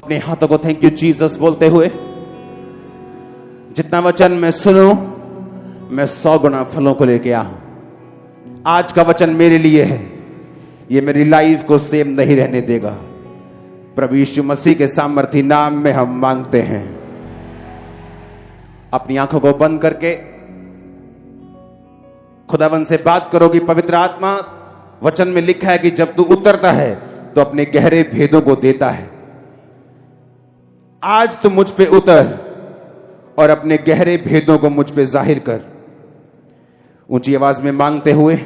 अपने हाथों को थैंक यू जीसस बोलते हुए, जितना वचन मैं सुनूं मैं 100 गुना फलों को लेके आऊं। आज का वचन मेरे लिए है, ये मेरी लाइफ को सेम नहीं रहने देगा। प्रभु यीशु मसीह के सामर्थी नाम में हम मांगते हैं। अपनी आंखों को बंद करके खुदावन से बात करो कि पवित्र आत्मा, वचन में लिखा है कि जब तू उतरता है तो अपने गहरे भेदों को देता है। आज तू मुझ पे उतर और अपने गहरे भेदों को मुझ पे जाहिर कर। ऊंची आवाज में मांगते हुए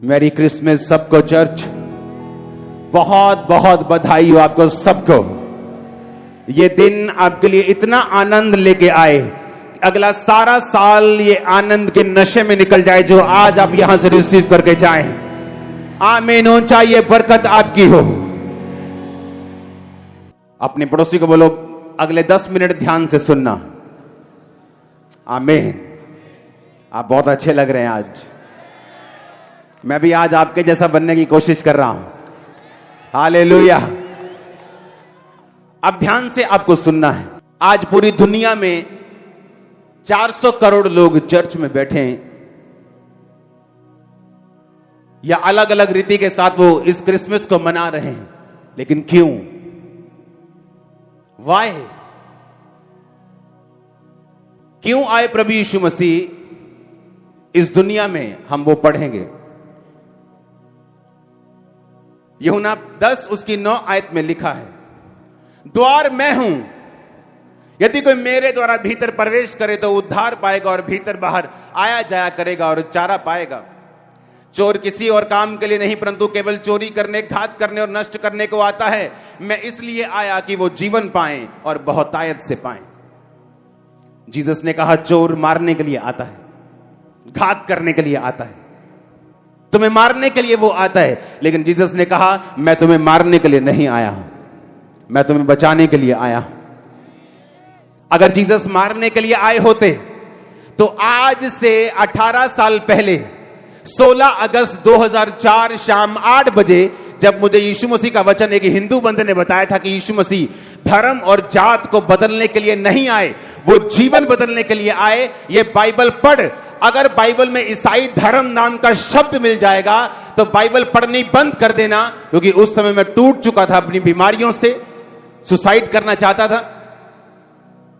मैरी क्रिसमस सबको। चर्च बहुत बहुत बधाई हो आपको सबको। ये दिन आपके लिए इतना आनंद लेके आए, अगला सारा साल ये आनंद के नशे में निकल जाए जो आज आप यहां से रिसीव करके जाएं। आमीन हो। चाहिए बरकत आपकी हो। अपने पड़ोसी को बोलो अगले 10 मिनट ध्यान से सुनना। आमीन। आप बहुत अच्छे लग रहे हैं आज। मैं भी आज आपके जैसा बनने की कोशिश कर रहा हूं। हालेलुया। अब ध्यान से आपको सुनना है। आज पूरी दुनिया में 400 करोड़ लोग चर्च में बैठे हैं, या अलग अलग रीति के साथ वो इस क्रिसमस को मना रहे हैं। लेकिन क्यों? वाई? क्यों आए प्रभु यीशु मसीह इस दुनिया में, हम वो पढ़ेंगे। यूहन्ना 10 उसकी 9 आयत में लिखा है, द्वार मैं हूं, यदि कोई मेरे द्वारा भीतर प्रवेश करे तो उद्धार पाएगा और भीतर बाहर आया जाया करेगा और चारा पाएगा। चोर किसी और काम के लिए नहीं परंतु केवल चोरी करने, घात करने और नष्ट करने को आता है। मैं इसलिए आया कि वो जीवन पाएं और बहुतायत से पाएं। जीसस ने कहा चोर मारने के लिए आता है, घात करने के लिए आता है, तुम्हें मारने के लिए वो आता है। लेकिन जीसस ने कहा मैं तुम्हें मारने के लिए नहीं आया हूं, मैं तुम्हें बचाने के लिए आया हूं। अगर जीसस मारने के लिए आए होते तो आज से 18 साल पहले 16 अगस्त 2004 शाम 8 बजे, जब मुझे यीशु मसीह का वचन एक हिंदू बंदे ने बताया था कि यीशु मसीह धर्म और जात को बदलने के लिए नहीं आए, वो जीवन बदलने के लिए आए। ये बाइबल पढ़। अगर बाइबल में ईसाई धर्म नाम का शब्द मिल जाएगा तो बाइबल पढ़नी बंद कर देना, क्योंकि उस समय मैं टूट चुका था अपनी बीमारियों से, सुसाइड करना चाहता था।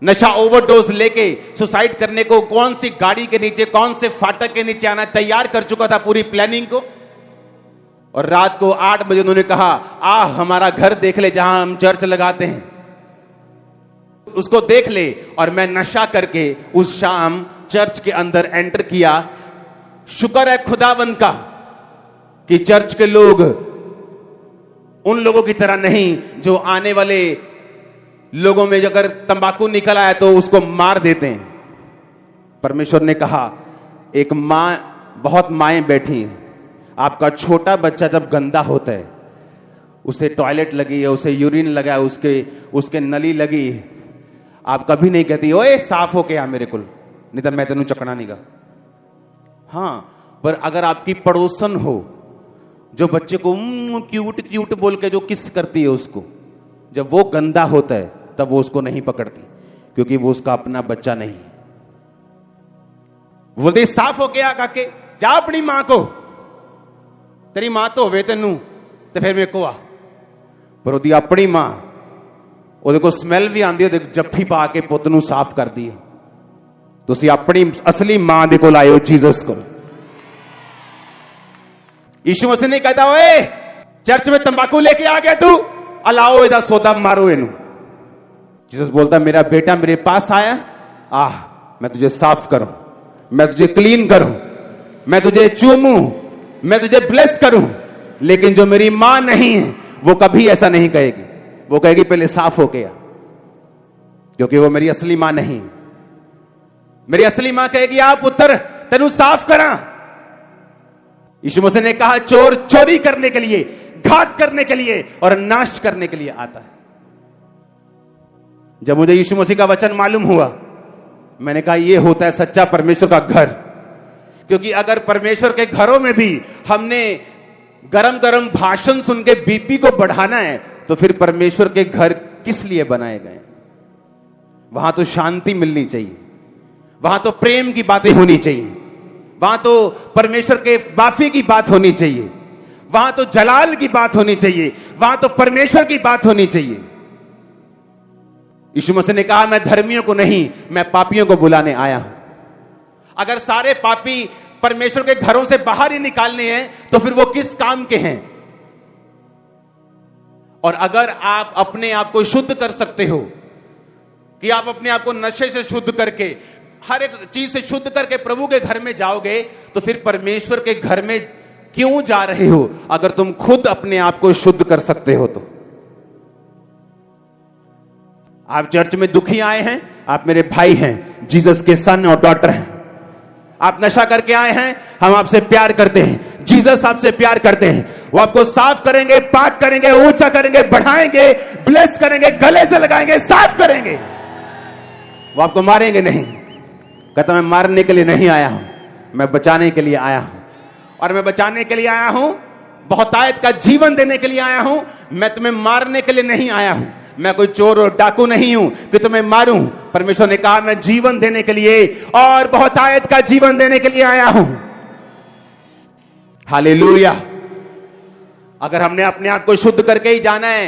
नशा ओवरडोज लेके सुसाइड करने को, कौन सी गाड़ी के नीचे, कौन से फाटक के नीचे आना तैयार कर चुका था पूरी प्लानिंग को। और रात को 8 बजे उन्होंने कहा आ हमारा घर देख ले जहां हम चर्च लगाते हैं, उसको देख ले। और मैं नशा करके उस शाम चर्च के अंदर एंटर किया। शुक्र है खुदावंद का कि चर्च के लोग उन लोगों की तरह नहीं जो आने वाले लोगों में अगर तंबाकू निकल आया तो उसको मार देते हैं। परमेश्वर ने कहा एक मां, बहुत माएं बैठी हैं, आपका छोटा बच्चा जब गंदा होता है, उसे टॉयलेट लगी है, उसे यूरिन लगा है, उसके नली लगी है, आप कभी नहीं कहती ओए साफ हो के आ मेरे को, नहीं तो मैं तेनू चकना नहीं गा। हाँ, पर अगर आपकी पड़ोसन हो जो बच्चे को क्यूट क्यूट बोल के जो किस करती है, उसको जब वो गंदा होता है तब वो उसको नहीं पकड़ती, क्योंकि वो उसका अपना बच्चा नहीं है। बोलते साफ हो गया काके, जा अपनी मां को, तेरी मां तो होवे तेनू ਤੇ ਫਿਰ ਮੇਰੇ ਕੋ ਆ। ਪਰ ਉਹਦੀ ਆਪਣੀ ਮਾਂ, ਉਹਦੇ ਕੋਲ ਸਮੈਲ ਵੀ ਆਉਂਦੀ, ਉਹਦੇ ਜੱਫੀ ਪਾ ਕੇ ਪੁੱਤ ਨੂੰ ਸਾਫ਼ ਕਰਦੀ ਹੈ। ਤੁਸੀਂ ਆਪਣੀ ਅਸਲੀ ਮਾਂ ਦੇ ਕੋਲ ਆਏ ਹੋ, जीसस को। यीशु मसीह नहीं कहता ओए चर्च में तंबाकू लेके आ गया तू, अलाओ इधर सौदा मारो इनू। जीसस बोलता मेरा बेटा मेरे पास आया, मैं तुझे साफ करूं, मैं तुझे क्लीन करूं, मैं तुझे चूमूं, मैं तुझे ब्लेस करूं। लेकिन जो मेरी मां नहीं है वो कभी ऐसा नहीं कहेगी। वो कहेगी पहले साफ हो गया, क्योंकि वो मेरी असली मां नहीं है। मेरी असली मां कहेगी आ पुत्र तेनू साफ करा। यीशु मसीह ने कहा चोर चोरी करने के लिए, घात करने के लिए और नाश करने के लिए आता है। जब मुझे यीशु मसीह का वचन मालूम हुआ, मैंने कहा यह होता है सच्चा परमेश्वर का घर। क्योंकि अगर परमेश्वर के घरों में भी हमने गरम गरम भाषण सुन के बीपी को बढ़ाना है, तो फिर परमेश्वर के घर किस लिए बनाए गए? वहां तो शांति मिलनी चाहिए, वहां तो प्रेम की बातें होनी चाहिए, वहां तो परमेश्वर के माफी की बात होनी चाहिए, वहां तो जलाल की बात होनी चाहिए, वहां तो परमेश्वर की बात होनी चाहिए। यीशु मसीह ने कहा मैं धर्मियों को नहीं, मैं पापियों को बुलाने आया हूं। अगर सारे पापी परमेश्वर के घरों से बाहर ही निकालने हैं, तो फिर वो किस काम के हैं? और अगर आप अपने आप को शुद्ध कर सकते हो, कि आप अपने आप को नशे से शुद्ध करके, हर एक चीज से शुद्ध करके प्रभु के घर में जाओगे, तो फिर परमेश्वर के घर में क्यों जा रहे हो? अगर तुम खुद अपने आप को शुद्ध कर सकते हो तो। आप चर्च में दुखी आए हैं, आप मेरे भाई हैं, जीसस के सन और डॉटर हैं। आप नशा करके आए हैं, हम आपसे प्यार करते हैं, जीसस आपसे प्यार करते हैं। वो आपको साफ करेंगे, पाक करेंगे, ऊंचा करेंगे, बढ़ाएंगे, ब्लेस करेंगे, गले से लगाएंगे, साफ करेंगे। वो आपको मारेंगे नहीं। कहता मैं मारने के लिए नहीं आया हूं, मैं बचाने के लिए आया हूं। और मैं बचाने के लिए आया हूं, बहुतायत का जीवन देने के लिए आया हूं। मैं तुम्हें मारने के लिए नहीं आया हूं। मैं कोई चोर और डाकू नहीं हूं कि तुम्हें मारूं। परमेश्वर ने कहा मैं जीवन देने के लिए और बहुतायत का जीवन देने के लिए आया हूं। हालेलुया। अगर हमने अपने आप को शुद्ध करके ही जाना है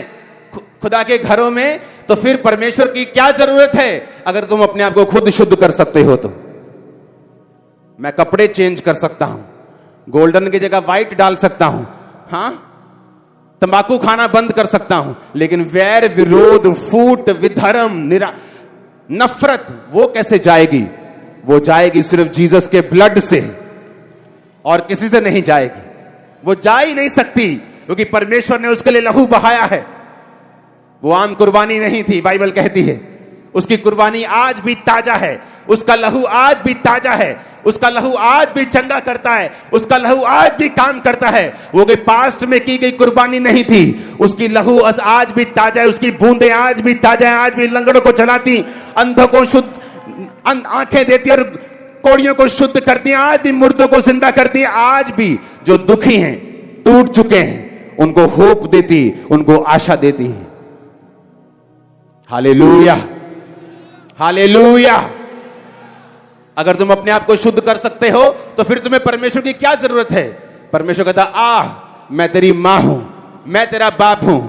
खुदा के घरों में, तो फिर परमेश्वर की क्या जरूरत है? अगर तुम अपने आप को खुद शुद्ध कर सकते हो तो। मैं कपड़े चेंज कर सकता हूं, गोल्डन की जगह व्हाइट डाल सकता हूं, हां, तंबाकू खाना बंद कर सकता हूं, लेकिन वैर, विरोध, फूट, विधर्म, नफरत, वो कैसे जाएगी? वो जाएगी सिर्फ जीसस के ब्लड से, और किसी से नहीं जाएगी। वो जा ही नहीं सकती, क्योंकि परमेश्वर ने उसके लिए लहू बहाया है। वो आम कुर्बानी नहीं थी, बाइबल कहती है। उसकी कुर्बानी आज भी ताजा है, उसका लहू आज भी ताजा है, उसका लहू आज भी चंगा करता है, उसका लहू आज भी काम करता है। वो कोई पास्ट में की गई कुर्बानी नहीं थी, उसकी लहू आज भी ताजा है, उसकी बूंदें आज भी ताजा है। आज भी लंगड़ों को चलाती, अंधों को शुद्ध आंखें देती और कोड़ियों को शुद्ध करती है, आज भी मुर्दों को जिंदा करती है। आज भी जो दुखी हैं, टूट चुके हैं, उनको होप देती, उनको आशा देती है। Hallelujah, hallelujah. अगर तुम अपने आप को शुद्ध कर सकते हो, तो फिर तुम्हें परमेश्वर की क्या जरूरत है? परमेश्वर कहता मैं तेरी मां हूं, मैं तेरा बाप हूं,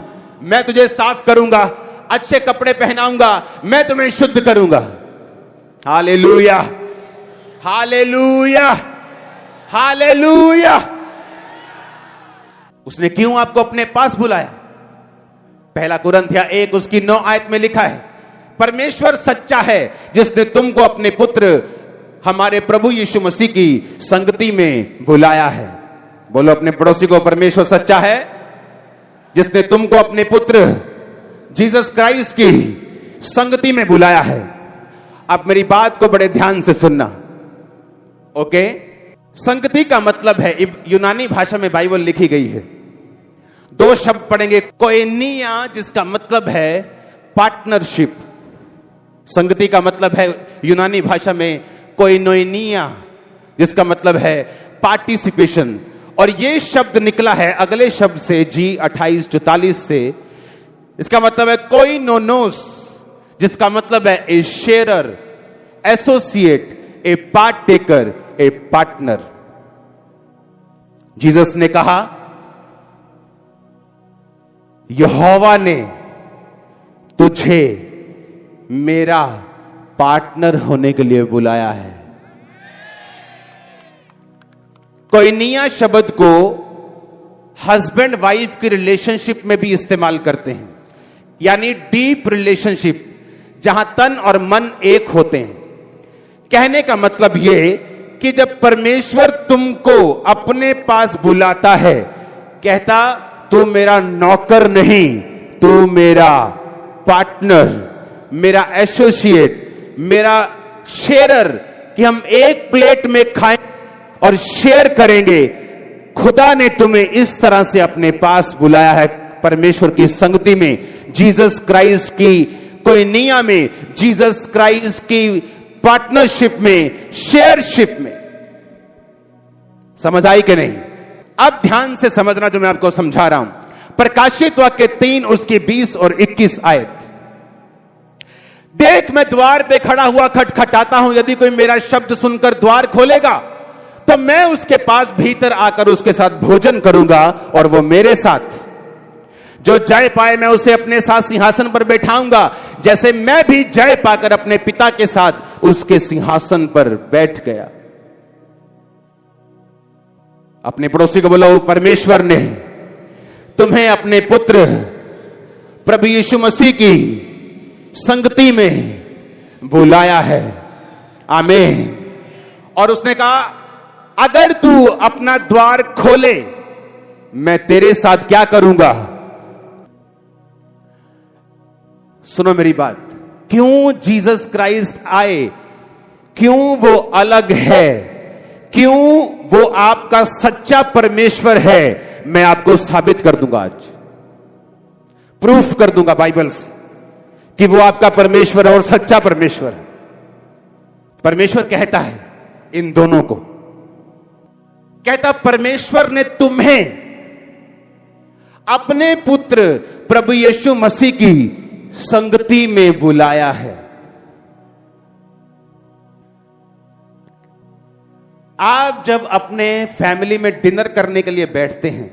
मैं तुझे साफ करूंगा, अच्छे कपड़े पहनाऊंगा, मैं तुम्हें शुद्ध करूंगा। Hallelujah, hallelujah, hallelujah. उसने क्यों आपको अपने पास बुलाया? पहला कुरिन्थिया 1 उसकी 9 आयत में लिखा है, परमेश्वर सच्चा है जिसने तुमको अपने पुत्र हमारे प्रभु यीशु मसीह की संगति में बुलाया है। बोलो अपने पड़ोसी को, परमेश्वर सच्चा है जिसने तुमको अपने पुत्र जीसस क्राइस्ट की संगति में बुलाया है। अब मेरी बात को बड़े ध्यान से सुनना, ओके? संगति का मतलब है, यूनानी भाषा में बाइबल लिखी गई है, 2 शब्द पढ़ेंगे, कोएनिया जिसका मतलब है पार्टनरशिप। संगति का मतलब है यूनानी भाषा में कोइनोनिया, जिसका मतलब है पार्टिसिपेशन। और यह शब्द निकला है अगले शब्द से, G2844 से। इसका मतलब है कोइनोनोस, जिसका मतलब है ए शेयरर, एसोसिएट, ए पार्टेकर, ए पार्टनर। जीसस ने कहा यहोवा ने तुझे मेरा पार्टनर होने के लिए बुलाया है। कोइनिया शब्द को हस्बैंड वाइफ की रिलेशनशिप में भी इस्तेमाल करते हैं, यानी डीप रिलेशनशिप, जहां तन और मन एक होते हैं। कहने का मतलब यह कि जब परमेश्वर तुमको अपने पास बुलाता है, कहता तू मेरा नौकर नहीं, तू मेरा पार्टनर, मेरा एसोसिएट, मेरा शेयरर, कि हम एक प्लेट में खाएं और शेयर करेंगे। खुदा ने तुम्हें इस तरह से अपने पास बुलाया है, परमेश्वर की संगति में, जीसस क्राइस्ट की कोइनिया में, जीसस क्राइस्ट की पार्टनरशिप में, शेयरशिप में। समझ आई कि नहीं? अब ध्यान से समझना जो मैं आपको समझा रहा हूं। प्रकाशित वाक्य 3 उसकी 20 और 21 आयत। देख मैं द्वार पे खड़ा हुआ खटखटाता हूं, यदि कोई मेरा शब्द सुनकर द्वार खोलेगा तो मैं उसके पास भीतर आकर उसके साथ भोजन करूंगा और वो मेरे साथ। जो जय पाए मैं उसे अपने साथ सिंहासन पर बैठाऊंगा, जैसे मैं भी जय पाकर अपने पिता के साथ उसके सिंहासन पर बैठ गया। अपने पड़ोसी को बोलो, परमेश्वर ने तुम्हें अपने पुत्र प्रभु यीशु मसीह की संगति में बुलाया है। आमीन। और उसने कहा अगर तू अपना द्वार खोले मैं तेरे साथ क्या करूंगा। सुनो मेरी बात, क्यों जीसस क्राइस्ट आए, क्यों वो अलग है, क्यों वो आपका सच्चा परमेश्वर है, मैं आपको साबित कर दूंगा। आज प्रूफ कर दूंगा बाइबल से कि वो आपका परमेश्वर है और सच्चा परमेश्वर है। परमेश्वर कहता है इन दोनों को, कहता परमेश्वर ने तुम्हें अपने पुत्र प्रभु यीशु मसीह की संगति में बुलाया है। आप जब अपने फैमिली में डिनर करने के लिए बैठते हैं,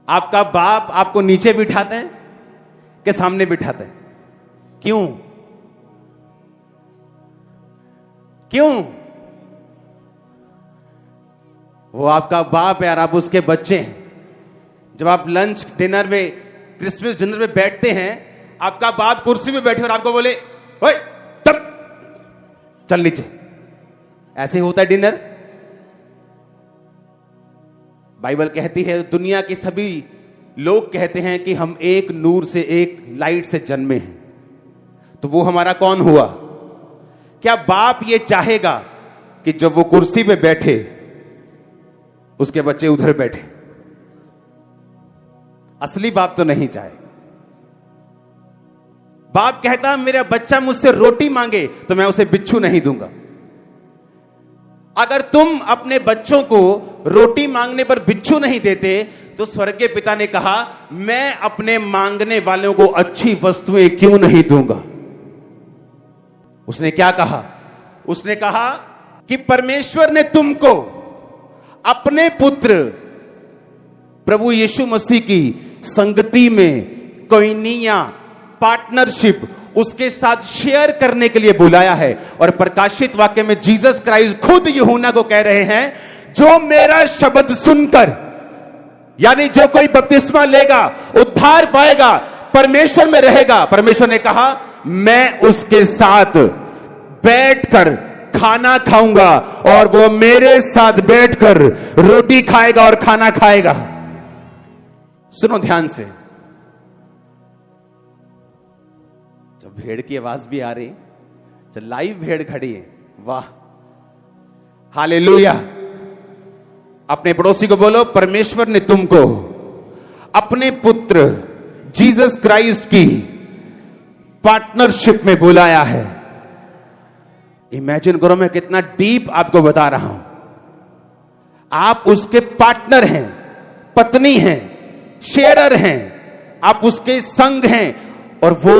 आपका बाप आपको नीचे बिठाते हैं कि सामने बिठाते हैं? क्यों? क्यों? वो आपका बाप है और आप उसके बच्चे हैं। जब आप लंच डिनर में, क्रिसमस डिनर में बैठते हैं, आपका बाप कुर्सी में बैठे और आपको बोले ओए तब चल नीचे, ऐसे होता है डिनर। बाइबल कहती है, दुनिया के सभी लोग कहते हैं कि हम एक नूर से, एक लाइट से जन्मे हैं। तो वो हमारा कौन हुआ? क्या बाप ये चाहेगा कि जब वो कुर्सी पे बैठे उसके बच्चे उधर बैठे? असली बाप तो नहीं चाहे। बाप कहता मेरा बच्चा मुझसे रोटी मांगे तो मैं उसे बिच्छू नहीं दूंगा। अगर तुम अपने बच्चों को रोटी मांगने पर बिच्छू नहीं देते तो स्वर्गीय पिता ने कहा मैं अपने मांगने वालों को अच्छी वस्तुएं क्यों नहीं दूंगा। उसने क्या कहा? उसने कहा कि परमेश्वर ने तुमको अपने पुत्र प्रभु यीशु मसीह की संगति में, कोइनिया, पार्टनरशिप, उसके साथ शेयर करने के लिए बुलाया है। और प्रकाशित वाक्य में जीसस क्राइस्ट खुद यूहन्ना को कह रहे हैं, जो मेरा शब्द सुनकर, यानी जो कोई बपतिस्मा लेगा उद्धार पाएगा, परमेश्वर में रहेगा। परमेश्वर ने कहा मैं उसके साथ बैठकर खाना खाऊंगा और वो मेरे साथ बैठकर रोटी खाएगा और खाना खाएगा। सुनो ध्यान से, जब भेड़ की आवाज भी आ रही, जब लाइव भेड़ खड़ी है, वाह हालेलुया। अपने पड़ोसी को बोलो परमेश्वर ने तुमको अपने पुत्र जीसस क्राइस्ट की पार्टनरशिप में बुलाया है। इमेजिन करो, मैं कितना डीप आपको बता रहा हूं। आप उसके पार्टनर हैं, पत्नी हैं, शेयरर हैं, आप उसके संग हैं। और वो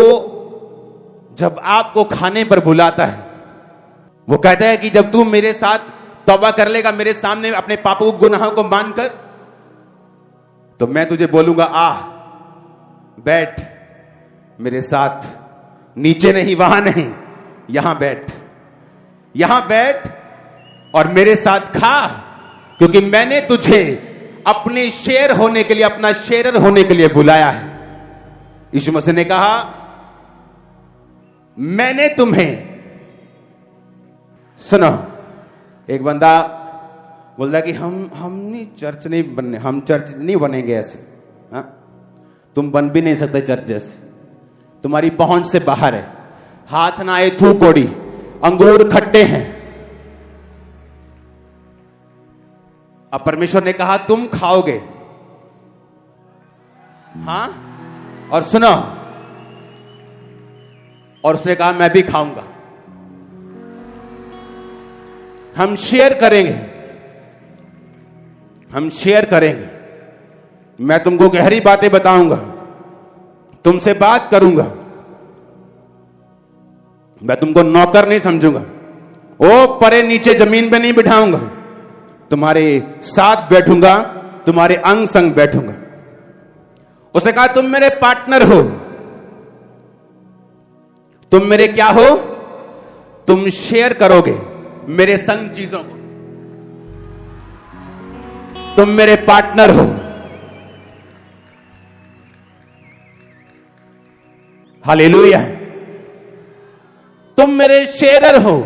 जब आपको खाने पर बुलाता है, वो कहता है कि जब तू मेरे साथ तौबा कर लेगा, मेरे सामने अपने पापों गुनाहों को मानकर, तो मैं तुझे बोलूंगा आ, बैठ मेरे साथ, नीचे नहीं, वहां नहीं, यहां बैठ, यहां बैठ और मेरे साथ खा, क्योंकि मैंने तुझे अपने शेर होने के लिए, अपना शेरर होने के लिए बुलाया है। यीशु मसीह ने कहा, मैंने तुम्हें, सुनो, एक बंदा बोलता कि हम नहीं चर्च नहीं बनने, हम चर्च नहीं बनेंगे ऐसे। हाँ, तुम बन भी नहीं सकते चर्च जैसे, तुम्हारी पहुंच से बाहर है, हाथ ना आए थू कोड़ी, अंगूर खट्टे हैं। अब परमेश्वर ने कहा तुम खाओगे, हां, और सुनो, और उसने कहा मैं भी खाऊंगा, हम शेयर करेंगे, हम शेयर करेंगे, मैं तुमको गहरी बातें बताऊंगा, तुमसे बात करूंगा, मैं तुमको नौकर नहीं समझूंगा, ओ परे नीचे जमीन पे नहीं बिठाऊंगा, तुम्हारे साथ बैठूंगा, तुम्हारे अंग संग बैठूंगा। उसने कहा तुम मेरे पार्टनर हो, तुम मेरे क्या हो, तुम शेयर करोगे मेरे संग चीजों को, तुम मेरे पार्टनर हो। हालेलुया, तुम मेरे शेयरर हो।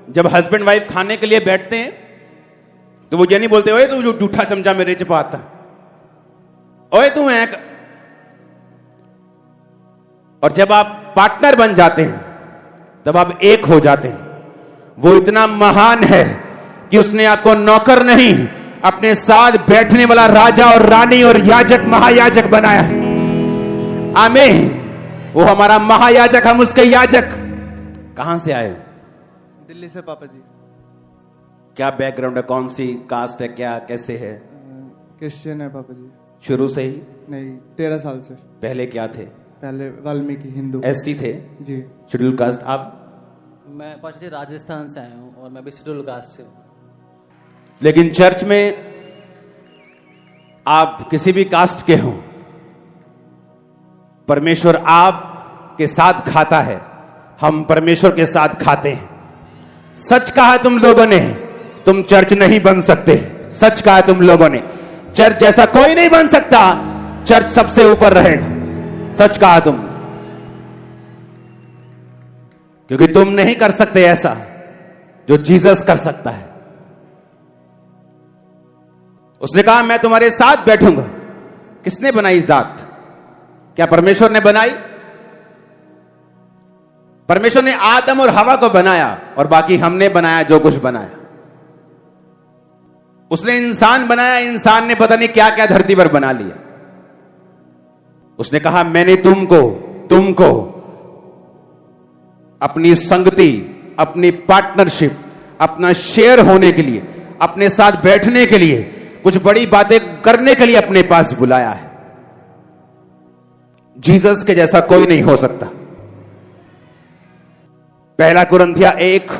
जब हस्बैंड वाइफ खाने के लिए बैठते हैं तो वो ये नहीं बोलते ओए तू जो जूठा चमचा मेरे च पाता, ओए तू है। और जब आप पार्टनर बन जाते हैं तब आप एक हो जाते हैं। वो इतना महान है कि उसने आपको नौकर नहीं, अपने साथ बैठने वाला राजा और रानी और याजक महायाजक बनाया। आमीन। वो हमारा महायाजक, हम उसके याजक। कहां से आए? दिल्ली से पापा जी। क्या बैकग्राउंड है, कौन सी कास्ट है, क्या कैसे है? क्रिश्चियन है पापा जी। शुरू से ही? नहीं, 13 साल से। पहले क्या थे? पहले वाल्मीकि हिंदू। एससी थे जी। Schedule caste. आप? मैं पापा जी राजस्थान से आया हूँ और मैं भी शेड्यूल कास्ट से हूँ। लेकिन चर्च में आप किसी भी कास्ट के हो, परमेश्वर आप के साथ खाता है, हम परमेश्वर के साथ खाते हैं। सच कहा तुम लोगों ने, तुम चर्च नहीं बन सकते। सच कहा तुम लोगों ने, चर्च जैसा कोई नहीं बन सकता, चर्च सबसे ऊपर रहेगा। सच कहा तुम, क्योंकि तुम नहीं कर सकते ऐसा जो जीसस कर सकता है। उसने कहा मैं तुम्हारे साथ बैठूंगा। किसने बनाई जात? क्या परमेश्वर ने बनाई? परमेश्वर ने आदम और हवा को बनाया और बाकी हमने बनाया जो कुछ बनाया। उसने इंसान बनाया, इंसान ने पता नहीं क्या क्या धरती पर बना लिया। उसने कहा मैंने तुमको अपनी संगति, अपनी पार्टनरशिप, अपना शेयर होने के लिए, अपने साथ बैठने के लिए, कुछ बड़ी बातें करने के लिए अपने पास बुलाया है। जीसस के जैसा कोई नहीं हो सकता। पहला कुरिन्थिया 1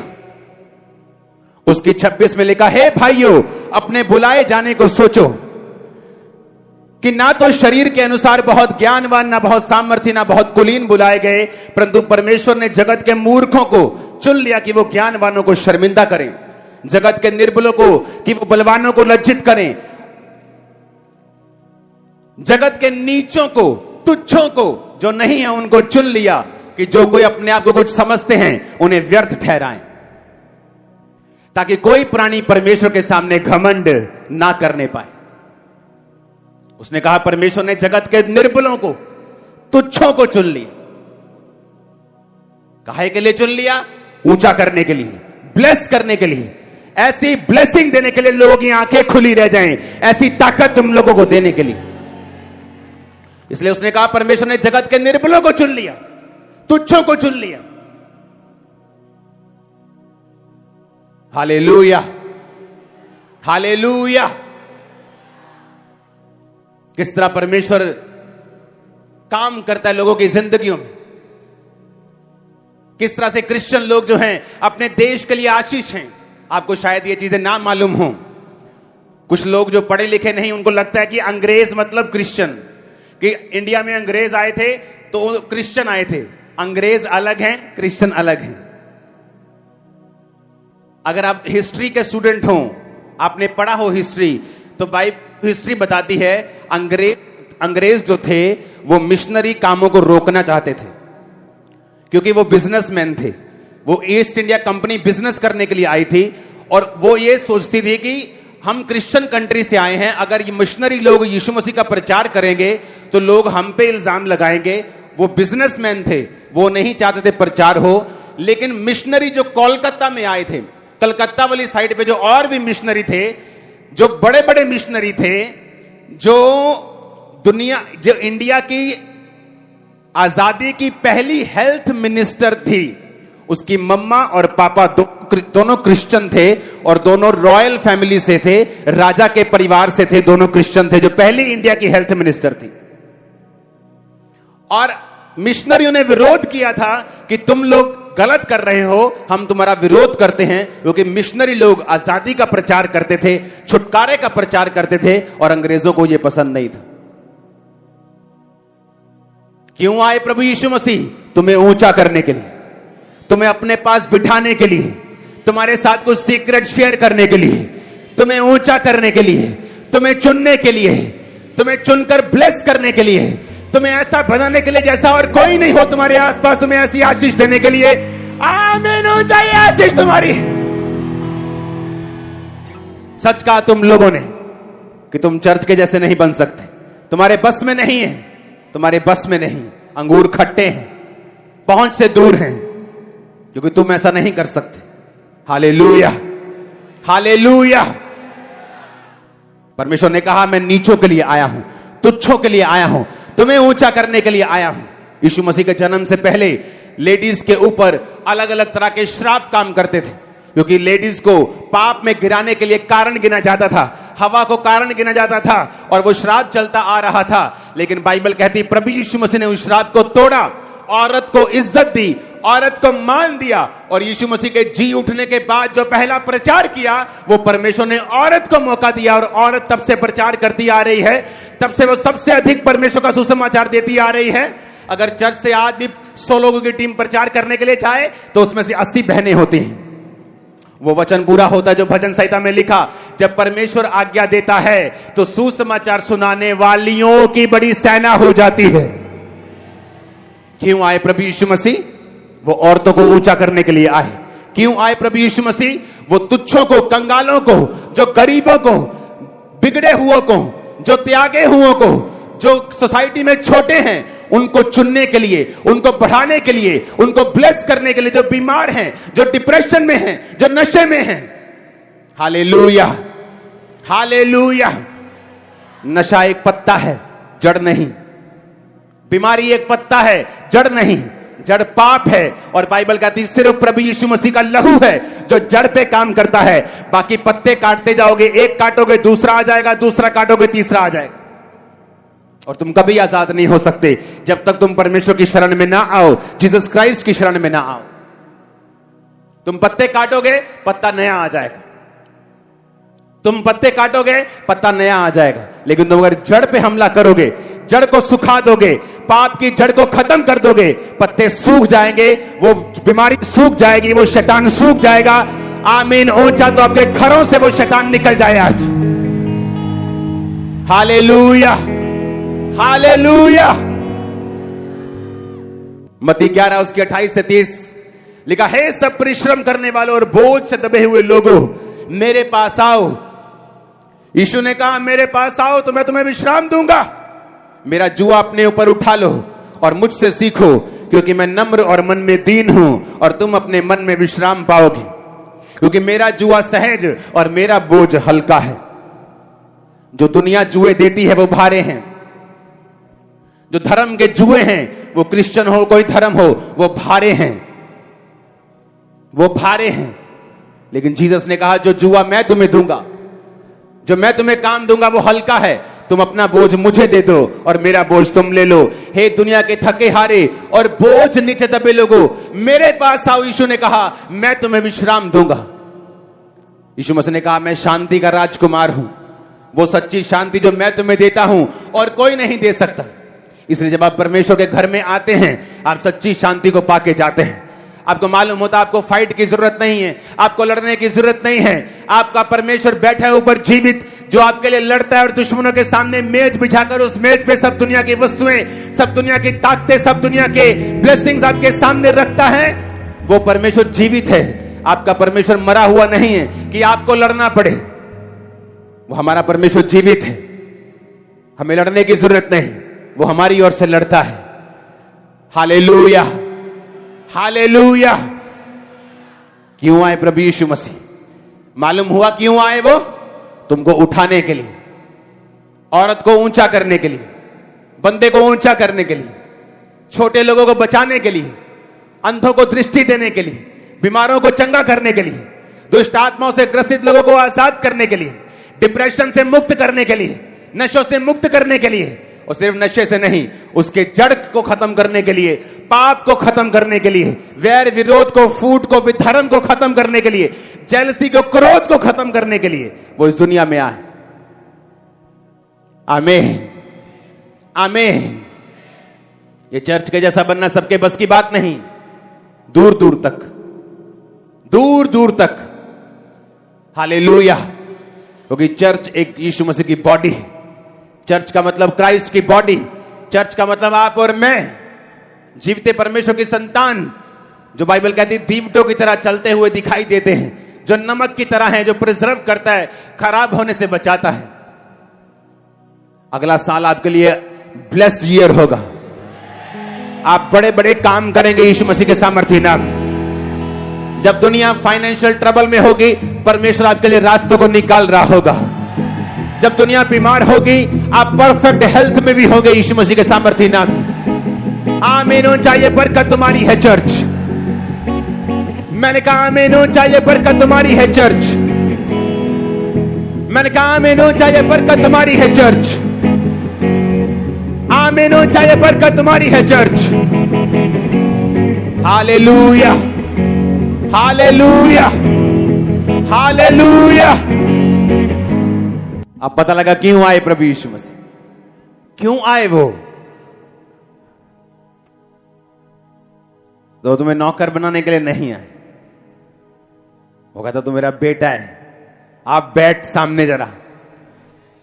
उसकी 26 में लिखा है, भाइयों अपने बुलाए जाने को सोचो कि ना तो शरीर के अनुसार बहुत ज्ञानवान, ना बहुत सामर्थी, ना बहुत कुलीन बुलाए गए, परंतु परमेश्वर ने जगत के मूर्खों को चुन लिया कि वो ज्ञानवानों को शर्मिंदा करें, जगत के निर्बलों को कि वो बलवानों को लज्जित करें, जगत के नीचों को, तुच्छों को, जो नहीं है उनको चुन लिया कि जो कोई अपने आप को कुछ समझते हैं उन्हें व्यर्थ ठहराएं, ताकि कोई प्राणी परमेश्वर के सामने घमंड ना करने पाए। उसने कहा परमेश्वर ने जगत के निर्बलों को, तुच्छों को चुन लिया। काहे के लिए चुन लिया? ऊंचा करने के लिए, ब्लेस करने के लिए, ऐसी ब्लेसिंग देने के लिए लोगों की आंखें खुली रह जाएं, ऐसी ताकत तुम लोगों को देने के लिए। इसलिए उसने कहा परमेश्वर ने जगत के निर्बलों को चुन लिया, तुच्छों को चुन लिया। Hallelujah, hallelujah. किस तरह परमेश्वर काम करता है लोगों की जिंदगियों में। किस तरह से क्रिश्चियन लोग जो हैं अपने देश के लिए आशीष हैं। आपको शायद ये चीजें ना मालूम हो, कुछ लोग जो पढ़े लिखे नहीं, उनको लगता है कि अंग्रेज मतलब क्रिश्चियन, कि इंडिया में अंग्रेज आए थे तो क्रिश्चियन आए थे। अंग्रेज अलग हैं, क्रिश्चियन अलग हैं। अगर आप हिस्ट्री के स्टूडेंट हो, आपने पढ़ा हो हिस्ट्री, तो हिस्ट्री बताती है अंग्रेज जो थे वो मिशनरी कामों को रोकना चाहते थे, क्योंकि वो बिजनेसमैन थे। वो ईस्ट इंडिया कंपनी बिजनेस करने के लिए आई थी और वो ये सोचती थी कि हम क्रिश्चियन कंट्री से आए हैं, अगर ये मिशनरी लोग यीशु मसीह का प्रचार करेंगे तो लोग हम पे इल्जाम लगाएंगे। वो बिजनेसमैन थे, वो नहीं चाहते थे प्रचार हो। लेकिन मिशनरी जो कोलकाता में आए थे, कलकत्ता वाली साइड पे जो और भी मिशनरी थे, जो बड़े बड़े मिशनरी थे, जो इंडिया की आजादी की पहली हेल्थ मिनिस्टर थी, उसकी मम्मा और पापा दोनों क्रिश्चियन थे और दोनों रॉयल फैमिली से थे, राजा के परिवार से थे, दोनों क्रिश्चियन थे, जो पहली इंडिया की हेल्थ मिनिस्टर थी। और मिशनरियों ने विरोध किया था कि तुम लोग गलत कर रहे हो, हम तुम्हारा विरोध करते हैं, क्योंकि मिशनरी लोग आजादी का प्रचार करते थे, छुटकारे का प्रचार करते थे, और अंग्रेजों को यह पसंद नहीं था। क्यों आए प्रभु यीशु मसीह? तुम्हें ऊंचा करने के लिए, तुम्हें अपने पास बिठाने के लिए, तुम्हारे साथ कुछ सीक्रेट शेयर करने के लिए, तुम्हें ऊंचा करने के लिए, तुम्हें चुनने के लिए, तुम्हें चुनकर ब्लेस करने के लिए, तुम्हें ऐसा बनाने के लिए जैसा और कोई नहीं हो तुम्हारे आसपास, तुम्हें ऐसी आशीष देने के लिए। आमीन, ऊंचाई आशीष तुम्हारी। सच कहा तुम लोगों ने कि तुम चर्च के जैसे नहीं बन सकते, तुम्हारे बस में नहीं है, तुम्हारे बस में नहीं। अंगूर खट्टे हैं, पहुंच से दूर हैं, क्योंकि तुम ऐसा नहीं कर सकते। Hallelujah, hallelujah. परमेश्वर ने कहा मैं नीचों के लिए आया हूं, तुच्छों के लिए आया हूं, तुम्हें ऊंचा करने के लिए आया हूं। यीशु मसीह के जन्म से पहले लेडीज के ऊपर अलग अलग तरह के श्राप काम करते थे, क्योंकि लेडीज को पाप में गिराने के लिए कारण गिना जाता था, हवा को कारण गिना जाता था, और वो श्राप चलता आ रहा था। लेकिन बाइबल कहती प्रभु यीशु मसीह ने उस श्राप को तोड़ा, औरत को इज्जत दी, औरत को मान दिया, और यीशु मसीह के जी उठने के बाद जो पहला प्रचार किया, वो परमेश्वर ने औरत को मौका दिया, और औरत तब से प्रचार करती आ रही है। तब से वो सबसे अधिक परमेश्वर का सुसमाचार देती आ रही है। अगर चर्च से आज भी 100 लोगों की टीम प्रचार करने के लिए जाए तो उसमें से 80 बहनें होती हैं। वो वचन पूरा होता है जो भजन संहिता में लिखा, जब परमेश्वर आज्ञा देता है तो सुसमाचार सुनाने वालियों की बड़ी सेना हो जाती है। क्यों आए प्रभु यीशु मसीह? वो औरतों को ऊंचा करने के लिए आए। क्यों आए प्रभु यीशु मसीह? वो तुच्छों को, कंगालों को, जो गरीबों को, बिगड़े हुओं को, जो त्यागे हुओं को, जो सोसाइटी में छोटे हैं, उनको चुनने के लिए, उनको बढ़ाने के लिए, उनको ब्लेस करने के लिए, जो बीमार हैं, जो डिप्रेशन में हैं, जो नशे में हैं। Hallelujah, hallelujah. नशा एक पत्ता है, जड़ नहीं। बीमारी एक पत्ता है, जड़ नहीं। जड़ पाप है, और बाइबल कहती है सिर्फ प्रभु यीशु मसीह का लहू है जो जड़ पे काम करता है। बाकी पत्ते काटते जाओगे, एक काटोगे दूसरा आ जाएगा, दूसरा काटोगे तीसरा आ जाएगा, और तुम कभी आजाद नहीं हो सकते जब तक तुम परमेश्वर की शरण में ना आओ, जीसस क्राइस्ट की शरण में ना आओ। तुम पत्ते काटोगे, पत्ता नया आ जाएगा। तुम पत्ते काटोगे, पत्ता नया आ जाएगा। लेकिन तुम अगर जड़ पे हमला करोगे, जड़ को सुखा दोगे, पाप की जड़ को खत्म कर दोगे, पत्ते सूख जाएंगे, वो बीमारी सूख जाएगी, वो शैतान सूख जाएगा। आमीन। ऊंचा तो आपके घरों से वो शैतान निकल जाए आज। Hallelujah, hallelujah. मत्ती 11 उसकी 28 से 30 लिखा, हे सब परिश्रम करने वालों और बोझ से दबे हुए लोगों, मेरे पास आओ। यीशु ने कहा मेरे पास आओ तो मैं तुम्हें विश्राम दूंगा। मेरा जुआ अपने ऊपर उठा लो और मुझसे सीखो, क्योंकि मैं नम्र और मन में दीन हूं, और तुम अपने मन में विश्राम पाओगे। क्योंकि मेरा जुआ सहज और मेरा बोझ हल्का है। जो दुनिया जुए देती है वो भारे हैं। जो धर्म के जुए हैं, वो क्रिश्चियन हो कोई धर्म हो, वो भारे हैं, वो भारे हैं। लेकिन जीसस ने कहा जो जुआ मैं तुम्हें दूंगा, जो मैं तुम्हें काम दूंगा, वो हल्का है। तुम अपना बोझ मुझे दे दो और मेरा बोझ तुम ले लो। हे दुनिया के थके हारे और बोझ नीचे दबे लोगों, मेरे पास आओ। यीशु ने कहा मैं तुम्हें विश्राम दूंगा। यीशु मसीह ने कहा मैं शांति का राजकुमार हूं, वो सच्ची शांति जो मैं तुम्हें देता हूं और कोई नहीं दे सकता। इसलिए जब आप परमेश्वर के घर में आते हैं, आप सच्ची शांति को पाके जाते हैं। आपको मालूम होता आपको फाइट की जरूरत नहीं है, आपको लड़ने की जरूरत नहीं है। आपका परमेश्वर बैठा है ऊपर जीवित, जो आपके लिए लड़ता है और दुश्मनों के सामने मेज बिछाकर उस मेज पे सब दुनिया की वस्तुएं, सब दुनिया की ताकतें, सब दुनिया के ब्लेसिंग्स आपके सामने रखता है। वो परमेश्वर जीवित है। आपका परमेश्वर मरा हुआ नहीं है कि आपको लड़ना पड़े। वो हमारा परमेश्वर जीवित है, हमें लड़ने की जरूरत नहीं, वो हमारी ओर से लड़ता है। Hallelujah, hallelujah. क्यों आए प्रभु यीशु मसीह? मालूम हुआ क्यों आए वो? तुमको उठाने के लिए, औरत को ऊंचा करने के लिए, बंदे को ऊंचा करने के लिए, छोटे लोगों को बचाने के लिए, अंधों को दृष्टि देने के लिए, बीमारों को चंगा करने के लिए, दुष्ट आत्माओं से ग्रसित लोगों को आजाद करने के लिए, डिप्रेशन से मुक्त करने के लिए, नशों से मुक्त करने के लिए, और सिर्फ नशे से नहीं, उसके जड़ को खत्म करने के लिए, पाप को खत्म करने के लिए, वैर विरोध को, फूट को, विधर्म को खत्म करने के लिए, जेलसी को, क्रोध को खत्म करने के लिए वो इस दुनिया में आए। आमीन, आमीन। ये चर्च के जैसा बनना सबके बस की बात नहीं। दूर दूर तक, दूर दूर तक। हालेलुया। क्योंकि चर्च एक यीशु मसीह की बॉडी है। चर्च का मतलब क्राइस्ट की बॉडी। चर्च का मतलब आप और मैं, जीवते परमेश्वर की संतान, जो बाइबल कहती है दीवटों की तरह चलते हुए दिखाई देते हैं, जो नमक की तरह है, जो प्रिजर्व करता है, खराब होने से बचाता है। अगला साल आपके लिए ब्लेस्ड ईयर होगा। आप बड़े बड़े काम करेंगे यीशु मसीह के सामर्थ्य नाम। जब दुनिया फाइनेंशियल ट्रबल में होगी, परमेश्वर आपके लिए रास्तों को निकाल रहा होगा। जब दुनिया बीमार होगी, आप परफेक्ट हेल्थ में भी होंगे यीशु मसीह के सामर्थ्य नाम। आमीन हो चाहिए बरकत तुम्हारी है चर्च। मैंने कहा आमीन हो चाहिए बरकत तुम्हारी है चर्च। मैंने कहा आमीन हो चाहिए बरकत तुम्हारी है चर्च। आमीन हो चाहिए बरकत तुम्हारी है चर्च। Hallelujah, hallelujah, hallelujah. अब पता लगा क्यों आए प्रभु यीशु मसीह। क्यों आए वो? तो तुम्हें नौकर बनाने के लिए नहीं आए। वो कहता तू मेरा बेटा है, आप बैठ सामने जरा,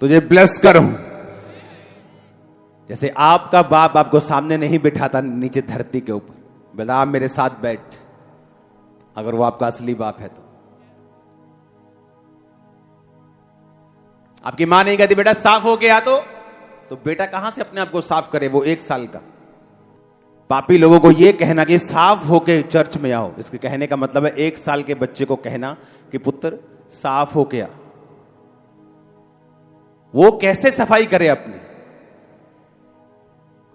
तुझे ब्लेस करूं। जैसे आपका बाप आपको सामने नहीं बिठाता नीचे धरती के ऊपर, बोला आप मेरे साथ बैठ, अगर वो आपका असली बाप है तो। आपकी मां नहीं कहती बेटा साफ हो गया तो बेटा कहां से अपने आप को साफ करे? वो 1 साल का। पापी लोगों को यह कहना कि साफ होके चर्च में आओ, इसके कहने का मतलब है 1 साल के बच्चे को कहना कि पुत्र साफ होके आ। वो कैसे सफाई करे अपनी?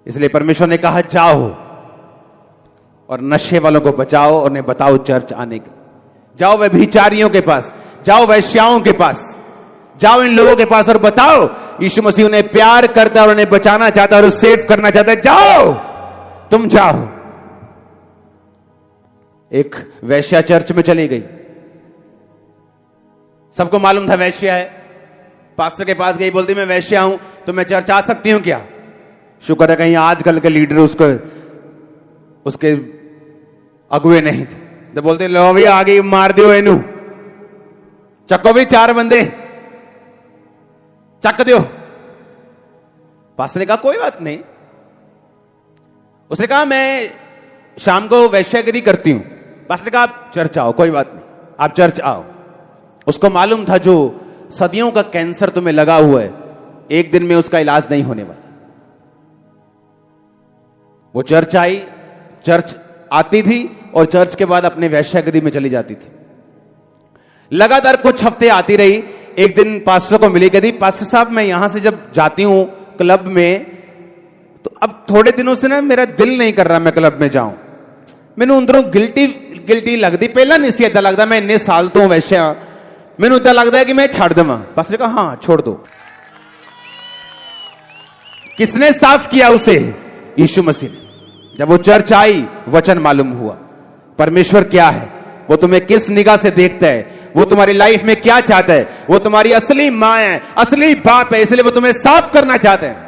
इसलिए परमेश्वर ने कहा जाओ और नशे वालों को बचाओ और उन्हें बताओ चर्च आने के। जाओ व्यभिचारियों के पास, जाओ वैश्याओं के पास, जाओ इन लोगों के पास और बताओ यीशु मसीह उन्हें प्यार करता है और उन्हें बचाना चाहता है और सेव करना चाहता है। जाओ, तुम जाओ। एक वैश्या चर्च में चली गई, सबको मालूम था वैश्या है। पास्टर के पास गई, बोलती मैं वैश्या हूं तो मैं चर्च आ सकती हूं क्या? शुक्र है कहीं आजकल के लीडर उसके अगुए नहीं थे। तो बोलते लो भी आ गई, मार दियो एनू, चक्को भी 4 बंदे चक दियो। पास्टर ने कहा कोई बात नहीं। उसने कहा मैं शाम को वैश्यागिरी करती हूं। पास्टर ने कहा आप चर्च आओ, कोई बात नहीं, आप चर्च आओ। उसको मालूम था जो सदियों का कैंसर तुम्हें लगा हुआ है, एक दिन में उसका इलाज नहीं होने वाला। वो चर्च आई, चर्च आती थी और चर्च के बाद अपने वैश्यागिरी में चली जाती थी। लगातार कुछ हफ्ते आती रही। एक दिन पास्टर को मिली, कहती पास्टर साहब मैं यहां से जब जाती हूं क्लब में तो अब थोड़े दिनों से ना मेरा दिल नहीं कर रहा मैं क्लब में जाऊं। मैनू अंदरों गिल्टी लगती, पहला नहीं सी इदा लगता, मैं इन्ने साल तो वैश्या, मैनू इदा लगता है कि मैं छड़ देवां। पास्टर ने कहा हाँ छोड़ दो। किसने साफ किया उसे? यीशु मसीह ने। जब वो चर्च आई, वचन मालूम हुआ। परमेश्वर क्या है, वो तुम्हें किस निगाह से देखता है, वो तुम्हारी लाइफ में क्या चाहता है। वो तुम्हारी असली मां है, असली बाप है, इसलिए वो तुम्हें साफ करना चाहते हैं।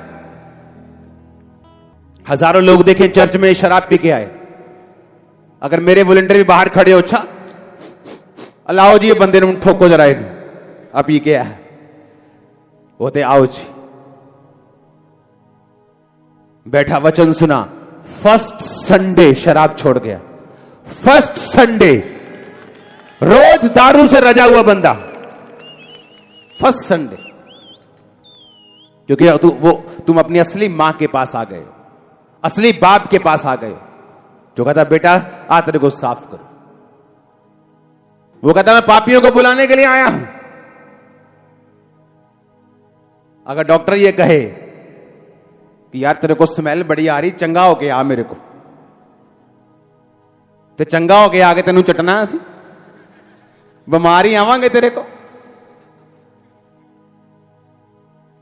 हजारों लोग देखें चर्च में शराब पी के आए, अगर मेरे वॉलंटियर भी बाहर खड़े हो, अच्छा अलाओ जी ये बंदे ने ठोको जरा अब पी के आया, होते आओ जी, बैठा वचन सुना, फर्स्ट संडे शराब छोड़ गया। फर्स्ट संडे, रोज दारू से रजा हुआ बंदा, फर्स्ट संडे, क्योंकि तुम अपनी असली मां के पास आ गए हो, असली बाप के पास आ गए हो, जो कहता बेटा आ तेरे को साफ करो। वो कहता मैं पापियों को बुलाने के लिए आया हूं। अगर डॉक्टर ये कहे कि यार तेरे को स्मेल बड़ी आ रही, चंगा होके आ मेरे को, तो चंगा होके आगे तेनू चटना असी बीमारी आवांगे तेरे को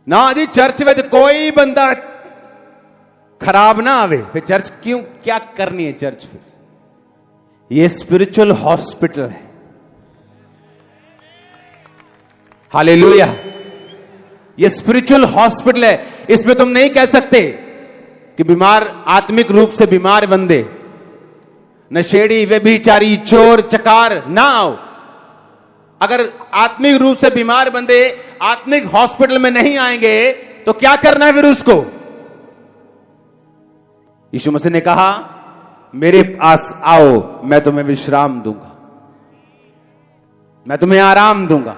ना जी। चर्च में कोई बंदा खराब ना आवे, फिर चर्च क्यों, क्या करनी है चर्च? फिर ये स्पिरिचुअल हॉस्पिटल है। हालेलुया, ये स्पिरिचुअल हॉस्पिटल है। इसमें तुम नहीं कह सकते कि बीमार, आत्मिक रूप से बीमार बंदे, नशेड़ी, व्यभिचारी, चोर, चकार ना आओ। अगर आत्मिक रूप से बीमार बंदे आत्मिक हॉस्पिटल में नहीं आएंगे तो क्या करना है फिर उसको? यीशु मसीह ने कहा मेरे पास आओ, मैं तुम्हें विश्राम दूंगा, मैं तुम्हें आराम दूंगा।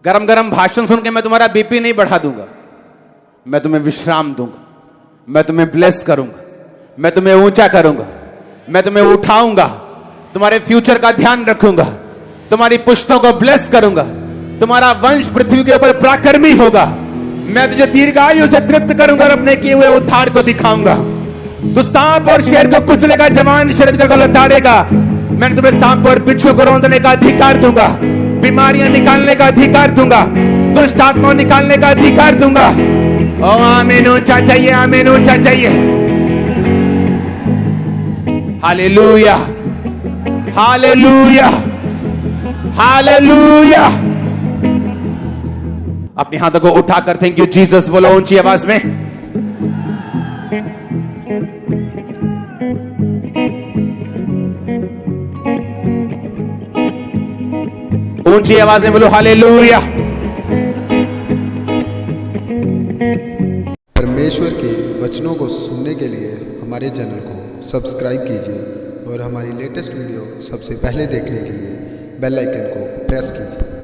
गरम गरम भाषण सुन के मैं तुम्हारा बीपी नहीं बढ़ा दूंगा, मैं तुम्हें विश्राम दूंगा, मैं तुम्हें ब्लेस करूंगा, मैं तुम्हें ऊंचा करूंगा, मैं तुम्हें उठाऊंगा, तुम्हारे फ्यूचर का ध्यान रखूंगा, तुम्हारी पुश्तों को ब्लेस करूंगा, तुम्हारा वंश पृथ्वी के ऊपर पराक्रमी होगा, मैं तुझे दीर्घायु से तृप्त करूंगा और अपने किए हुए उद्धार को दिखाऊंगा। तू सांप और शेर को कुचलेगा, जवान शरीर को लताड़ेगा। मैंने तुम्हें सांप और बिच्छू को रौंदने का अधिकार दूंगा, बीमारियां निकालने का अधिकार दूंगा, दुष्ट आत्मा निकालने का अधिकार दूंगा। ओ आमीन, ऊंचा चाहिए, आमीन, ऊंचा चाहिए। Hallelujah, hallelujah, hallelujah. अपने हाथों को उठाकर थैंक यू जीसस बोलो ऊंची आवाज में। ऊंची आवाज में बोलो हालेलुया। परमेश्वर के वचनों को सुनने के लिए हमारे चैनल को सब्सक्राइब कीजिए और हमारी लेटेस्ट वीडियो सबसे पहले देखने के लिए बेल आइकन को प्रेस कीजिए।